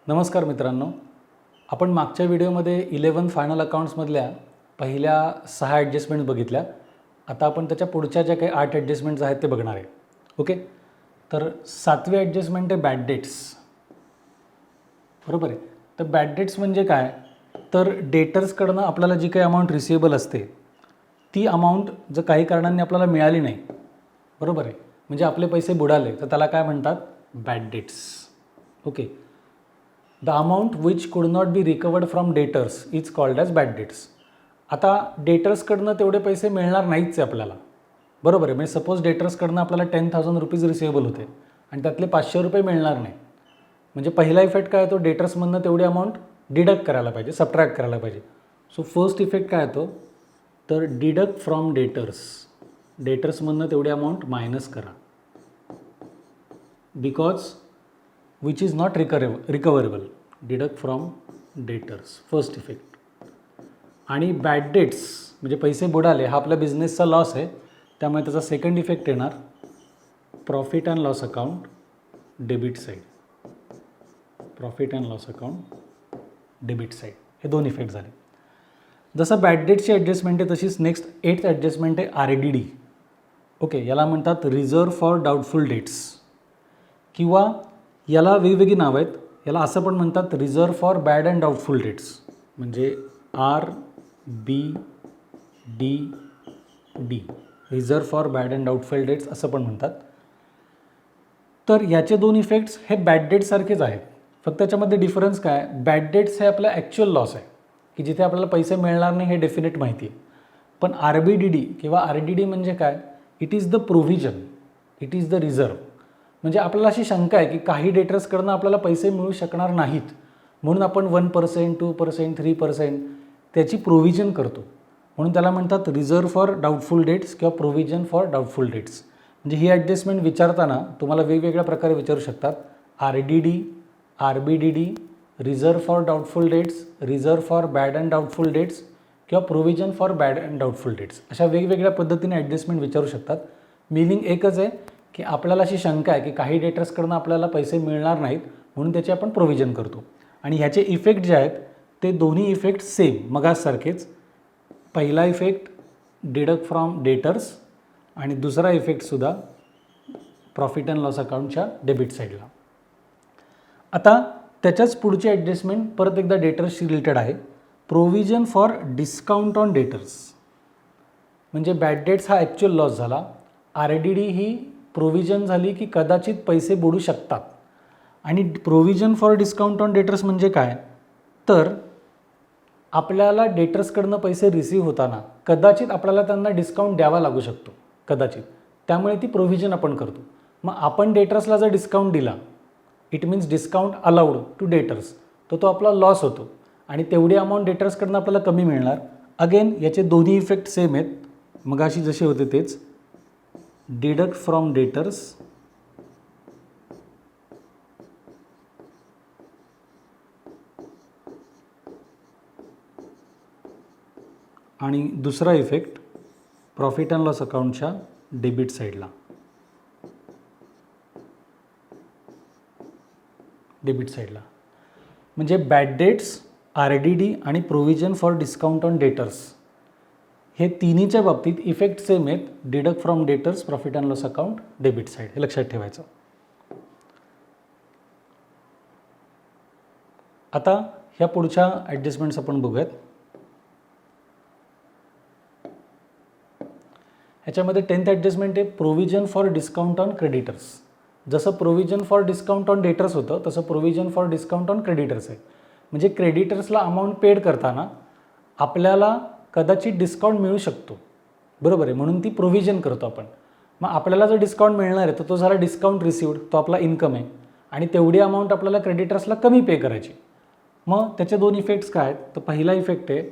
नमस्कार मित्रांनो, आपण मागच्या व्हिडिओमध्ये 11 फायनल अकाउंट्समधल्या पहिल्या 6 ॲडजस्टमेंट्स बघितल्या. आता आपण त्याच्या पुढच्या ज्या काही 8 ॲडजस्टमेंट्स आहेत ते बघणार आहे. ओके, तर 7वी ॲडजस्टमेंट आहे बॅड डेट्स. बरोबर आहे. तर बॅड डेट्स म्हणजे काय, तर डेटर्सकडनं आपल्याला जी काही अमाऊंट रिसिवेबल असते ती अमाऊंट जर काही कारणांनी आपल्याला मिळाली नाही, बरोबर आहे, म्हणजे आपले पैसे बुडाले, तर त्याला काय म्हणतात, bad debts. Okay, the amount which could not be recovered from debtors is called as bad debts. आता डेटर्सकडनं तेवढे पैसे मिळणार नाहीच आहे आपल्याला, बरोबर आहे. म्हणजे सपोज डेटर्सकडनं आपल्याला 10,000 रुपीज रिसिवेबल होते आणि त्यातले 500 रुपये मिळणार नाही. म्हणजे पहिला इफेक्ट काय येतो, डेटर्समधनं तेवढी अमाऊंट डिडक्ट करायला पाहिजे, सबट्रॅक्ट करायला पाहिजे. सो फर्स्ट इफेक्ट काय येतो, तर डिडक्ट फ्रॉम डेटर्स. डेटर्समधनं तेवढी अमाऊंट मायनस करा, because which is not recoverable. Deduct from debtors, first effect. आणि बॅड डेट्स म्हणजे पैसे बुडाले, हा आपल्या बिझनेसचा लॉस आहे, त्यामुळे त्याचा सेकंड इफेक्ट येणार, profit and loss account debit side. Profit and loss account debit side, हे दोन इफेक्ट झाले. जसं बॅड डेट्सची ॲडजस्टमेंट आहे तशीच नेक्स्ट 8th ॲडजस्टमेंट आहे RDD. ओके, याला म्हणतात रिझर्व फॉर डाऊटफुल डेट्स, किंवा याला वेगवेगळी नावं आहेत. याला असं पण म्हणतात reserve for bad and doubtful debts, म्हणजे RBDD, reserve for bad and doubtful debts असं पण म्हणतात. तर याचे दोन इफेक्ट्स हे बॅड डेट्ससारखेच आहेत, फक्त त्याच्यामध्ये डिफरन्स काय, बॅड डेट्स हे आपलं ॲक्च्युअल लॉस आहे की जिथे आपल्याला पैसे मिळणार नाही हे डेफिनेट माहिती आहे. पण RBDD किंवा RDD म्हणजे काय, it is the provision, it is the reserve. म्हणजे आपल्याला अशी शंका आहे की काही डेटर्सकडनं आपल्याला पैसे मिळू शकणार नाहीत, म्हणून आपण 1%, 2%, 3% त्याची प्रोव्हिजन करतो, म्हणून त्याला म्हणतात रिझर्व फॉर डाऊटफुल डेट्स किंवा प्रोव्हिजन फॉर डाऊटफुल डेट्स. म्हणजे ही ॲडजस्टमेंट विचारताना तुम्हाला वेगवेगळ्या प्रकारे विचारू शकतात, RDD, RBDD, reserve for doubtful debts, reserve for bad and doubtful debts किंवा provision for bad and doubtful debts. अशा वेगवेगळ्या पद्धतीने ॲडजस्टमेंट विचारू शकतात. मिनिंग एकच आहे की आपल्याला अशी शंका आहे की काही डेटर्सकडनं आपल्याला पैसे मिळणार नाहीत, म्हणून त्याचे आपण प्रोव्हिजन करतो. आणि ह्याचे इफेक्ट जे आहेत ते दोन्ही इफेक्ट सेम मगासारखेच. पहिला इफेक्ट डिडक्ट फ्रॉम डेटर्स आणि दुसरा इफेक्टसुद्धा प्रॉफिट अँड लॉस अकाउंटच्या डेबिट साईडला. आता त्याच्याच पुढची ॲडजस्टमेंट परत एकदा डेटर्सशी रिलेटेड आहे, provision for discount on debtors. म्हणजे बॅड डेट्स हा ॲक्च्युअल लॉस झाला, RDD ही प्रोव्हिजन झाली की कदाचित पैसे बुडू शकतात. आणि provision for discount on debtors म्हणजे काय, तर आपल्याला डेटर्सकडनं पैसे रिसीव्ह होताना कदाचित आपल्याला त्यांना डिस्काउंट द्यावा लागू शकतो, कदाचित, त्यामुळे ती प्रोव्हिजन आपण करतो. मग आपण डेटर्सला जर डिस्काउंट दिला, it means discount allowed to debtors, तर तो आपला लॉस होतो आणि तेवढी अमाऊंट डेटर्सकडनं आपल्याला कमी मिळणार. अगेन याचे दोन्ही इफेक्ट सेम आहेत, मगाशी जसे होते तेच. डिडक्ट फ्रॉम डेटर्स आणि दुसरा इफेक्ट प्रॉफिट अँड लॉस अकाउंटच्या डेबिट साईडला. डेबिट साईडला म्हणजे बॅड डेट्स, RDD आणि provision for discount on debtors हे तिन्हीच्या बाबतीत इफेक्ट सेम आहेत. Deduct from debtors, profit and loss account, debit side, हे लक्षात ठेवायचं. आता ह्या पुढच्या ॲडजस्टमेंट्स आपण बघूयात. ह्याच्यामध्ये 10th ॲडजस्टमेंट आहे provision for discount on creditors. जसं provision for discount on debtors होतं तसं provision for discount on creditors आहे. म्हणजे क्रेडिटर्सला अमाऊंट पेड करताना आपल्याला कदाचित डिस्काउंट मिळू शकतो, बरोबर आहे, म्हणून ती प्रोव्हिजन करतो आपण. मग आपल्याला जर डिस्काउंट मिळणार आहे तर तो झाला डिस्काउंट रिसिव्ड, तो आपला इन्कम आहे, आणि तेवढी अमाऊंट आपल्याला क्रेडिटर्सला कमी पे करायची. मग त्याचे दोन इफेक्ट्स काय आहेत, तर पहिला इफेक्ट आहे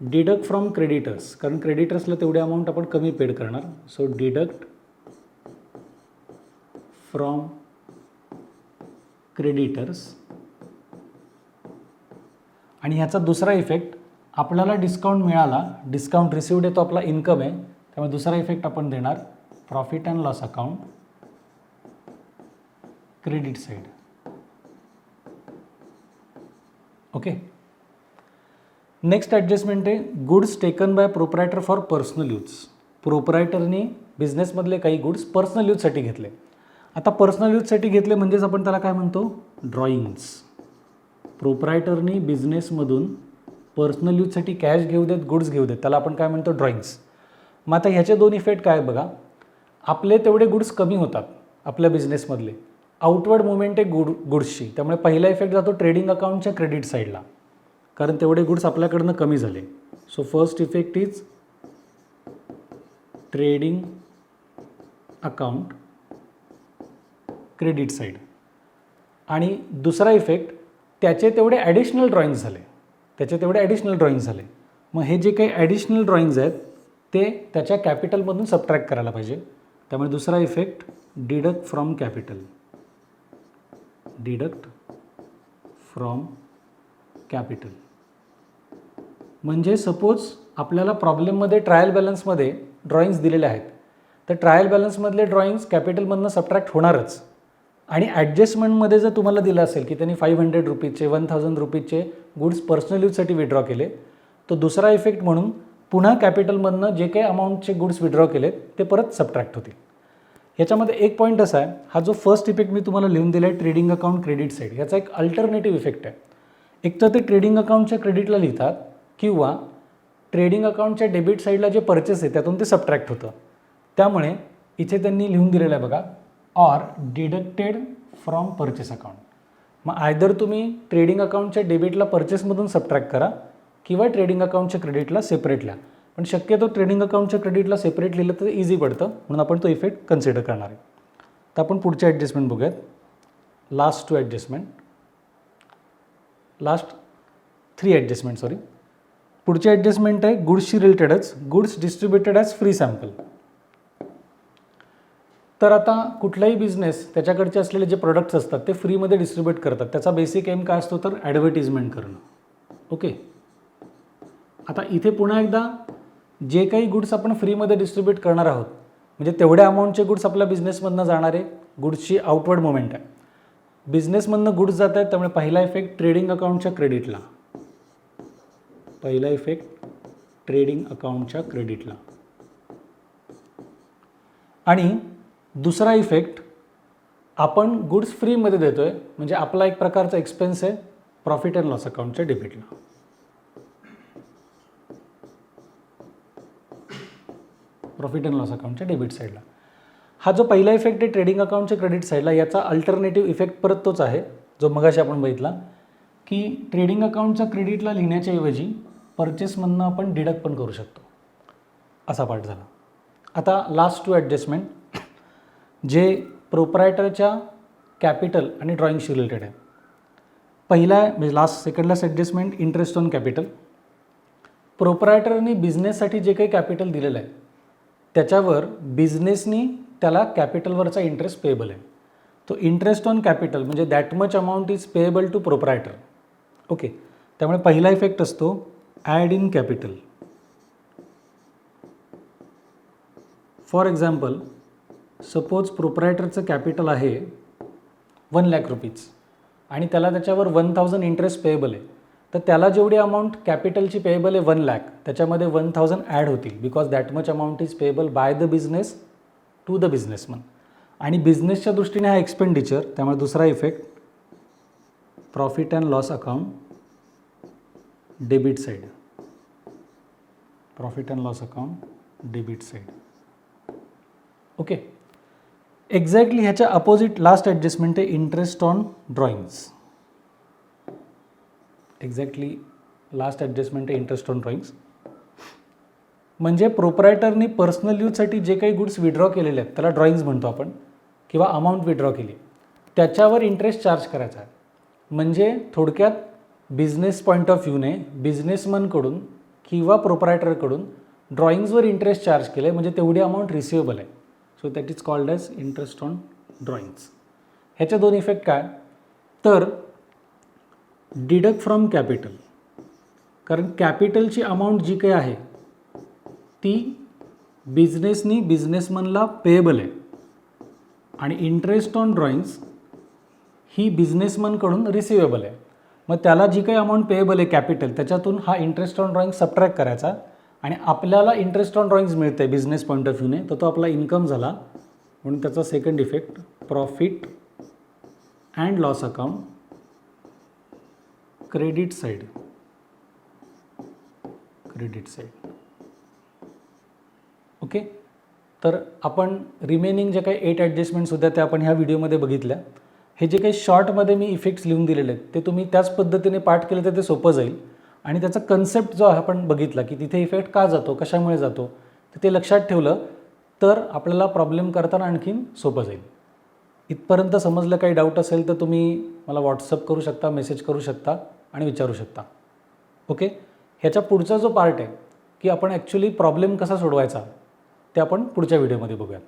डिडक्ट फ्रॉम क्रेडिटर्स, कारण क्रेडिटर्सला तेवढी अमाऊंट आपण कमी पेड करणार. So deduct from creditors. आणि ह्याचा दुसरा इफेक्ट, आपल्याला डिस्काउंट मिळाला, डिस्काउंट रिसिव्ड आहे, तो आपला इन्कम आहे, त्यामुळे दुसरा इफेक्ट आपण देणार profit and loss account credit side. Okay. Next adjustment आहे goods taken by proprietor for personal use. प्रोप्रायटरनी बिझनेसमधले काही गुड्स पर्सनल यूजसाठी घेतले. आता पर्सनल यूजसाठी घेतले म्हणजेच आपण त्याला काय म्हणतो, ड्रॉइंग्स. प्रोप्रायटरनी बिझनेसमधून पर्सनल यूजसाठी कॅश घेऊ देत, गुड्स घेऊ देत, त्याला आपण काय म्हणतो, ड्रॉइंग्स. मग आता ह्याचे दोन इफेक्ट काय बघा. आपले तेवढे गुड्स कमी होतात आपल्या बिझनेसमधले, आउटवर्ड मुवमेंट आहे गुड्सची, त्यामुळे पहिला इफेक्ट जातो ट्रेडिंग अकाउंटच्या क्रेडिट साईडला, कारण तेवढे गुड्स आपल्याकडनं कमी झाले. So first effect is trading account credit side. आणि दुसरा इफेक्ट त्याचे तेवढे ॲडिशनल ड्रॉइंग्स झाले. मग हे जे काही ॲडिशनल ड्रॉइंग्ज आहेत ते त्याच्या कॅपिटलमधून सबट्रॅक्ट करायला पाहिजे. त्यामुळे दुसरा इफेक्ट डिडक्ट फ्रॉम कॅपिटल. म्हणजे सपोज आपल्याला प्रॉब्लेममध्ये ट्रायल बॅलन्समध्ये ड्रॉइंग्स दिलेले आहेत, तर ट्रायल बॅलन्समधले ड्रॉइंग्स कॅपिटलमधनं सबट्रॅक्ट होणारच. आणि ॲडजस्टमेंटमध्ये जर तुम्हाला दिलं असेल की त्यांनी 500 रुपीजचे 1000 रुपीजचे गुड्स पर्सनल यूजसाठी विड्रॉ केले, तर दुसरा इफेक्ट म्हणून पुन्हा कॅपिटलमधनं जे काही अमाऊंटचे गुड्स विड्रॉ केलेत ते परत सबट्रॅक्ट होतील. ह्याच्यामध्ये एक पॉईंट असा आहे, हा जो फर्स्ट इफेक्ट मी तुम्हाला लिहून दिला आहे ट्रेडिंग अकाउंट क्रेडिट साईड, याचा एक अल्टरनेटिव्ह इफेक्ट आहे. एक तर ते ट्रेडिंग अकाउंटच्या क्रेडिटला लिहितात किंवा ट्रेडिंग अकाउंटच्या डेबिट साईडला जे परचेस आहे त्यातून ते सबट्रॅक्ट होतं. त्यामुळे इथे त्यांनी लिहून दिलेलं आहे बघा, or deducted from purchase account. मग आयदर तुम्ही ट्रेडिंग अकाउंटच्या डेबिटला परचेसमधून सबट्रॅक्ट करा किंवा ट्रेडिंग अकाउंटच्या क्रेडिटला सेपरेट लिहा. पण शक्यतो ट्रेडिंग अकाउंटच्या क्रेडिटला सेपरेट लिहिलं तर इझी पडतं, म्हणून आपण तो इफेक्ट कन्सिडर करणार आहे. तर आपण पुढचे ॲडजस्टमेंट बघूयात. लास्ट 3 ॲडजस्टमेंट पुढचे ॲडजस्टमेंट आहे गुड्सशी रिलेटेडच, goods distributed as free sample. तर आता कुठलाही बिझनेस त्याच्याकडचे असलेले जे प्रोडक्ट्स असतात ते फ्रीमध्ये डिस्ट्रीब्यूट करतात. त्याचा बेसिक एम काय असतो, तर ॲडव्हर्टिजमेंट करणं. ओके. आता इथे पुन्हा एकदा जे काही गुड्स आपण फ्रीमध्ये डिस्ट्रीब्यूट करणार आहोत, म्हणजे तेवढ्या अमाऊंटचे गुड्स आपल्या बिझनेसमधनं जाणारे गुड्सची आउटवर्ड मुवमेंट आहे. बिझनेसमधनं गुड्स जात आहेत, त्यामुळे पहिला इफेक्ट ट्रेडिंग अकाउंटच्या क्रेडिटला. आणि दुसरा इफेक्ट आपण गुड्स फ्रीमध्ये देतोय, म्हणजे आपला एक प्रकारचा एक्सपेन्स आहे प्रॉफिट अँड लॉस अकाउंटच्या डेबिटला. डेबिट साईडला. हा जो पहिला इफेक्ट आहे ट्रेडिंग अकाउंटच्या क्रेडिट साईडला, याचा अल्टरनेटिव्ह इफेक्ट परत तोच आहे जो मगाशी आपण बघितला, की ट्रेडिंग अकाउंटच्या क्रेडिटला लिहिण्याच्या ऐवजी परचेसमधनं आपण डिडक्ट पण करू शकतो, असा पार्ट झाला. आता लास्ट 2 ॲडजस्टमेंट जे प्रोप्रायटरच्या कॅपिटल आणि ड्रॉइंगशी रिलेटेड आहे. पहिला म्हणजे second last adjustment interest on capital. प्रोप्रायटरनी बिझनेससाठी जे काही कॅपिटल दिलेलं आहे त्याच्यावर बिझनेसनी त्याला कॅपिटलवरचा इंटरेस्ट पेएबल आहे. तो इंटरेस्ट ऑन कॅपिटल म्हणजे that much amount is payable to proprietor. Okay. त्यामुळे पहिला इफेक्ट असतो add in capital. For example, suppose प्रोप्रायटरचं कॅपिटल आहे 1 लाख रुपीज आणि त्याला त्याच्यावर 1000 इंटरेस्ट पेएबल आहे, तर त्याला जेवढी अमाऊंट कॅपिटलची पेएबल आहे 1 लाख, त्याच्यामध्ये 1000 ॲड होतील, because that much amount is payable by the business to the businessman. आणि बिझनेसच्या दृष्टीने हा एक्सपेंडिचर, त्यामुळे दुसरा effect profit and loss account debit side. Okay. Exactly ह्याच्या अपोजिट लास्ट ॲडजस्टमेंट आहे इंटरेस्ट ऑन ड्रॉइंग्स. म्हणजे प्रोप्रायटरनी पर्सनल यूजसाठी जे काही गुड्स विड्रॉ केलेले आहेत त्याला ड्रॉइंग्स म्हणतो आपण, किंवा अमाऊंट विड्रॉ केली त्याच्यावर इंटरेस्ट चार्ज करायचा आहे. म्हणजे थोडक्यात बिझनेस पॉईंट ऑफ व्ह्यूने बिझनेसमनकडून किंवा प्रोप्रायटरकडून ड्रॉइंग्सवर इंटरेस्ट चार्ज केले, म्हणजे तेवढी अमाऊंट रिसिवेबल आहे. So that is called as interest on drawings. ह्याचे दोन इफेक्ट काय, तर डिडक्ट फ्रॉम कॅपिटल, कारण कॅपिटलची अमाऊंट जी काही आहे ती बिझनेसनी बिझनेसमनला पेएबल आहे, आणि इंटरेस्ट ऑन ड्रॉइंग्स ही बिझनेसमनकडून रिसिवेबल आहे. मग त्याला जी काही अमाऊंट पेएबल आहे कॅपिटल त्याच्यातून हा इंटरेस्ट ऑन ड्रॉइंग सबट्रॅक्ट करायचा आणि आपल्याला इंटरेस्ट ऑन ड्रॉइंग्स मिळते बिझनेस पॉईंट ऑफ व्ह्यूने, तर तो आपला इन्कम झाला. म्हणून त्याचा second effect profit and loss account credit side. Okay. तर आपण रिमेनिंग जे काही 8 ॲडजस्टमेंट्स होत्या त्या आपण ह्या व्हिडिओमध्ये बघितल्या. हे जे काही शॉर्टमध्ये मी इफेक्ट्स लिहून दिलेले आहेत ते तुम्ही त्याच पद्धतीने पाठ केलं तर ते सोपं जाईल. आणि त्याचा कन्सेप्ट जो आपण बघितला की तिथे इफेक्ट का जातो, कशामुळे जातो, तर ते लक्षात ठेवलं तर आपल्याला प्रॉब्लेम करताना आणखीन सोपं जाईल. इथपर्यंत समजलं, काही डाऊट असेल तर तुम्ही मला व्हॉट्सअप करू शकता, मेसेज करू शकता आणि विचारू शकता. ओके. ह्याच्या पुढचा जो पार्ट आहे की आपण ॲक्च्युली प्रॉब्लेम कसा सोडवायचा ते आपण पुढच्या व्हिडिओमध्ये बघूया.